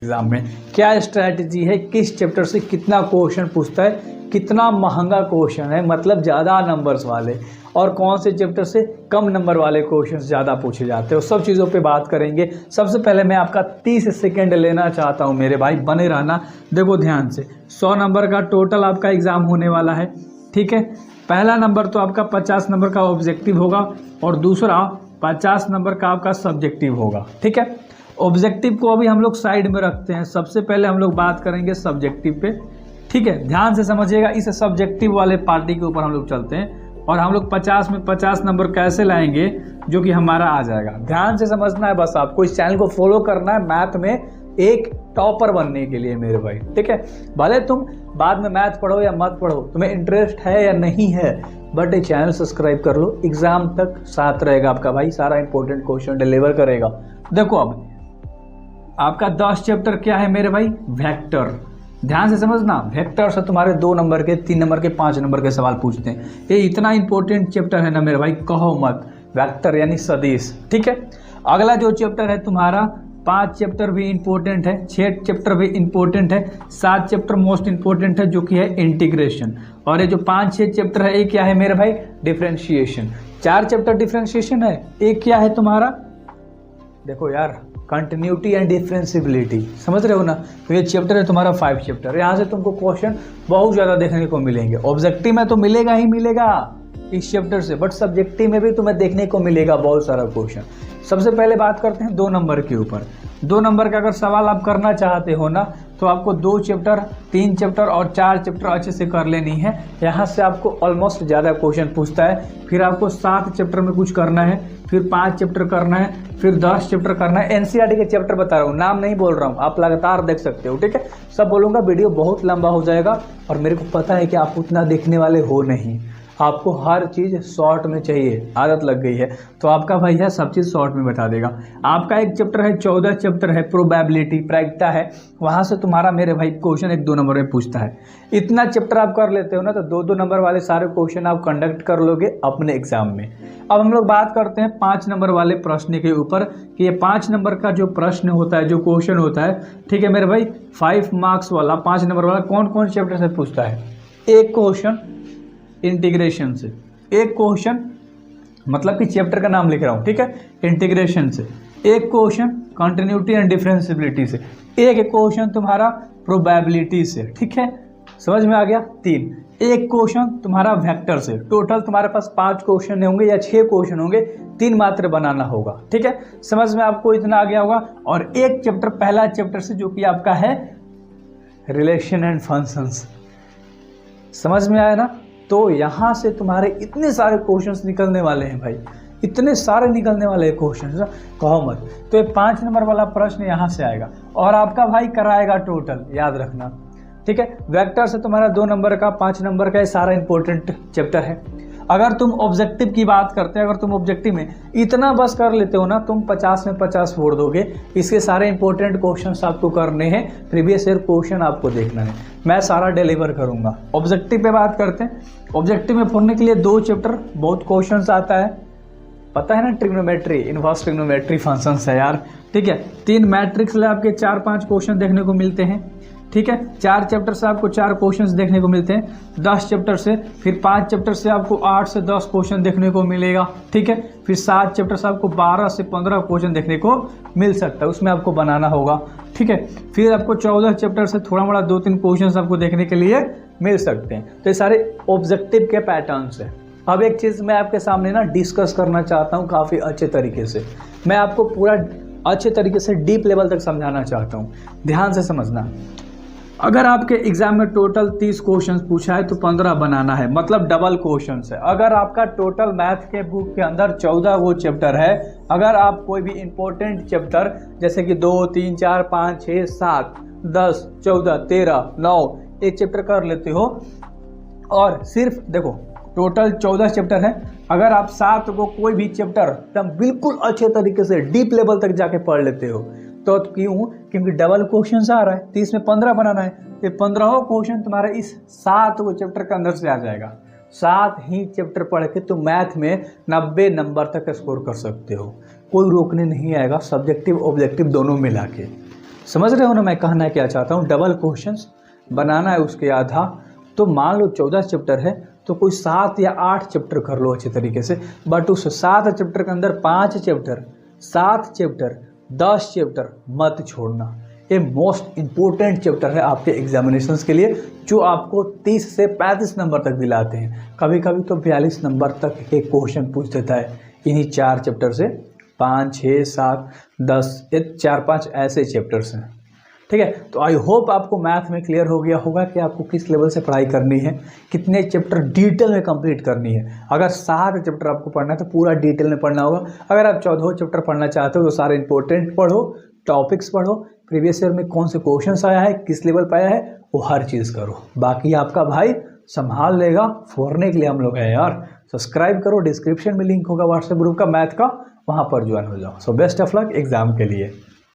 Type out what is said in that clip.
Exam में क्या strategy है, किस चैप्टर से कितना क्वेश्चन पूछता है, कितना महंगा क्वेश्चन है मतलब ज़्यादा नंबर्स वाले, और कौन से चैप्टर से कम नंबर वाले क्वेश्चन ज़्यादा पूछे जाते हैं, उस सब चीज़ों पे बात करेंगे। सबसे पहले मैं आपका 30 सेकंड लेना चाहता हूँ मेरे भाई, बने रहना। देखो ध्यान से, 100 नंबर का टोटल आपका एग्ज़ाम होने वाला है, ठीक है। पहला नंबर तो आपका 50 नंबर का ऑब्जेक्टिव होगा और दूसरा 50 नंबर का आपका सब्जेक्टिव होगा, ठीक है। ऑब्जेक्टिव को अभी हम लोग साइड में रखते हैं, सबसे पहले हम लोग बात करेंगे सब्जेक्टिव पे, ठीक है। ध्यान से समझिएगा, इस सब्जेक्टिव वाले पार्टी के ऊपर हम लोग चलते हैं और हम लोग 50 में 50 नंबर कैसे लाएंगे जो कि हमारा आ जाएगा। ध्यान से समझना है, बस आपको इस चैनल को फॉलो करना है मैथ में एक टॉपर बनने के लिए मेरे भाई, ठीक है। भले तुम बाद में मैथ पढ़ो या मत पढ़ो, तुम्हें इंटरेस्ट है या नहीं है, बट ये चैनल सब्सक्राइब कर लो, एग्जाम तक साथ रहेगा आपका भाई, सारा इंपॉर्टेंट क्वेश्चन डिलीवर करेगा। देखो अब आपका 10 चैप्टर क्या है मेरे भाई, वेक्टर। ध्यान से समझना, वेक्टर से तुम्हारे 2 नंबर के, 3 नंबर के, 5 नंबर के सवाल पूछते हैं। ये इतना इंपॉर्टेंट चैप्टर है ना मेरे भाई, कहो मत। वेक्टर यानी सदिश, ठीक है। अगला जो चैप्टर है तुम्हारा, 5 चैप्टर भी इंपॉर्टेंट है, 6 चैप्टर भी इंपॉर्टेंट है, 7 चैप्टर मोस्ट इंपॉर्टेंट है जो कि है इंटीग्रेशन। और ये जो 5-6 चैप्टर है, ये क्या है मेरे भाई, डिफरेंशिएशन। 4 चैप्टर डिफरेंशिएशन है, एक क्या है तुम्हारा, देखो यार, कंटिन्यूटी एंड डिफरेंशिबिलिटी, समझ रहे हो ना। तो ये चैप्टर है तुम्हारा 5 चैप्टर। यहाँ से तुमको क्वेश्चन बहुत ज़्यादा देखने को मिलेंगे। ऑब्जेक्टिव में तो मिलेगा ही मिलेगा इस चैप्टर से, बट सब्जेक्टिव में भी तुम्हें देखने को मिलेगा बहुत सारा क्वेश्चन। सबसे पहले बात करते हैं 2 नंबर के ऊपर। 2 नंबर का अगर सवाल आप करना चाहते हो ना, तो आपको 2 चैप्टर, 3 चैप्टर और 4 चैप्टर अच्छे से कर लेनी है। यहाँ से आपको ऑलमोस्ट ज़्यादा क्वेश्चन पूछता है। फिर आपको 7 चैप्टर में कुछ करना है, फिर 5 चैप्टर करना है, फिर 10 चैप्टर करना है। एनसीईआरटी के चैप्टर बता रहा हूँ, नाम नहीं बोल रहा हूँ, आप लगातार देख सकते हो, ठीक है। सब बोलूँगा, वीडियो बहुत लंबा हो जाएगा और मेरे को पता है कि आप उतना देखने वाले हो नहीं, आपको हर चीज़ शॉर्ट में चाहिए, आदत लग गई है। तो आपका भाई है सब चीज़ शॉर्ट में बता देगा। आपका एक चैप्टर है, 14 चैप्टर है, प्रोबेबिलिटी, प्रायिकता है। वहाँ से तुम्हारा मेरे भाई क्वेश्चन 1-2 नंबर में पूछता है। इतना चैप्टर आप कर लेते हो ना, तो 2-2 नंबर वाले सारे क्वेश्चन आप कंडक्ट कर लोगे अपने एग्जाम में। अब हम लोग बात करते हैं 5 नंबर वाले प्रश्न के ऊपर कि ये 5 नंबर का जो प्रश्न होता है, जो क्वेश्चन होता है, ठीक है मेरे भाई, 5 मार्क्स वाला 5 नंबर वाला कौन कौन चैप्टर से पूछता है। एक क्वेश्चन इंटीग्रेशन से, एक क्वेश्चन मतलब कि चैप्टर का नाम लिख रहा हूँ, ठीक है, इंटीग्रेशन से, एक क्वेश्चन कंटिन्यूटी एंड डिफरेंशिबिलिटी से, एक क्वेश्चन तुम्हारा प्रोबेबिलिटी से, ठीक है, समझ में आ गया। 3, एक क्वेश्चन तुम्हारा वेक्टर से। टोटल तुम्हारे पास 5 क्वेश्चन होंगे या 6 क्वेश्चन होंगे, 3 मात्र बनाना होगा, ठीक है। समझ में आपको इतना आ गया होगा। और एक चैप्टर, पहला चैप्टर से, जो कि आपका है रिलेशन एंड फंक्शंस, समझ में आया ना। तो यहाँ से तुम्हारे इतने सारे क्वेश्चंस निकलने वाले हैं भाई, इतने सारे निकलने वाले हैं क्वेश्चंस, कहो मत। तो ये 5 नंबर वाला प्रश्न यहाँ से आएगा और आपका भाई कराएगा टोटल, याद रखना, ठीक है। वेक्टर से तुम्हारा 2 नंबर का, 5 नंबर का, ये सारा इंपॉर्टेंट चैप्टर है। अगर तुम ऑब्जेक्टिव की बात करते हैं, अगर तुम ऑब्जेक्टिव में इतना बस कर लेते हो ना, तुम 50 में 50 फोड़ दोगे। इसके सारे इंपॉर्टेंट क्वेश्चंस आपको करने हैं, प्रीवियस ईयर क्वेश्चन आपको देखना है, मैं सारा डिलीवर करूंगा। ऑब्जेक्टिव पे बात करते हैं। ऑब्जेक्टिव में फोड़ने के लिए 2 चैप्टर, बहुत क्वेश्चंस आता है, पता है ना, ट्रिग्नोमेट्री, इनवर्स ट्रिग्नोमेट्री फंक्शंस है यार, ठीक है। 3 मैट्रिक्स ले आपके 4-5 क्वेश्चन देखने को मिलते हैं, ठीक है। 4 चैप्टर से आपको 4 क्वेश्चंस देखने को मिलते हैं। 10 चैप्टर से, फिर 5 चैप्टर से आपको 8 से 10 क्वेश्चन देखने को मिलेगा, ठीक है। फिर 7 चैप्टर से आपको 12 से 15 क्वेश्चन देखने को मिल सकता है, उसमें आपको बनाना होगा, ठीक है। फिर आपको 14 चैप्टर से थोड़ा मोड़ा 2-3 क्वेश्चन आपको देखने के लिए मिल सकते हैं। तो ये सारे ऑब्जेक्टिव के पैटर्न्स हैं। अब एक चीज़ मैं आपके सामने ना डिस्कस करना चाहता हूँ काफ़ी अच्छे तरीके से, मैं आपको पूरा अच्छे तरीके से डीप लेवल तक समझाना चाहता हूँ। ध्यान से समझना, अगर आपके एग्जाम में टोटल 30 क्वेश्चन पूछा है तो 15 बनाना है, मतलब डबल क्वेश्चन है। अगर आपका टोटल मैथ के बुक के अंदर 14 वो चैप्टर है, अगर आप कोई भी इंपॉर्टेंट चैप्टर जैसे कि 2, 3, 4, 5, 6, 7, 10, 14, 13, 9 एक चैप्टर कर लेते हो, और सिर्फ देखो टोटल 14 चैप्टर है, अगर आप 7 को कोई भी चैप्टर एकदम बिल्कुल अच्छे तरीके से डीप लेवल तक जाके पढ़ लेते हो, तो क्यों, क्योंकि डबल क्वेश्चन आ रहा है, 30 में 15 बनाना है, तो 15 क्वेश्चन तुम्हारे इस 7 वो चैप्टर के अंदर से आ जाएगा। 7 ही चैप्टर पढ़ के तुम मैथ में 90 नंबर तक स्कोर कर सकते हो, कोई रोकने नहीं आएगा, सब्जेक्टिव ऑब्जेक्टिव दोनों मिला के। समझ रहे हो ना मैं कहना क्या चाहता हूँ। डबल क्वेश्चंस बनाना है उसके आधा, तो मान लो 14 चैप्टर है तो कोई 7 या 8 चैप्टर कर लो अच्छे तरीके से, बट उस 7 चैप्टर के अंदर 5 चैप्टर, 7 चैप्टर, 10 चैप्टर मत छोड़ना। ये मोस्ट इम्पोर्टेंट चैप्टर है आपके एग्जामिनेशंस के लिए, जो आपको 30 से 35 नंबर तक दिलाते हैं, कभी कभी तो 42 नंबर तक एक क्वेश्चन पूछ देता है इन्हीं 4 चैप्टर से। 5, 6, 7, 10, ये 4-5 ऐसे चैप्टर्स हैं, ठीक है। तो आई होप आपको मैथ में क्लियर हो गया होगा कि आपको किस लेवल से पढ़ाई करनी है, कितने चैप्टर डिटेल में कंप्लीट करनी है। अगर 7 चैप्टर आपको पढ़ना है तो पूरा डिटेल में पढ़ना होगा। अगर आप 14 चैप्टर पढ़ना चाहते हो तो सारे इंपॉर्टेंट पढ़ो, टॉपिक्स पढ़ो, प्रीवियस ईयर में कौन से क्वेश्चंस आया है, किस लेवल पर आया है, वो हर चीज़ करो। बाकी आपका भाई संभाल लेगा, फोड़ने के लिए हम लोग हैं यार। सब्सक्राइब करो, डिस्क्रिप्शन में लिंक होगा व्हाट्सएप ग्रुप का मैथ का, वहाँ पर ज्वाइन हो जाओ। So best of luck exam के लिए।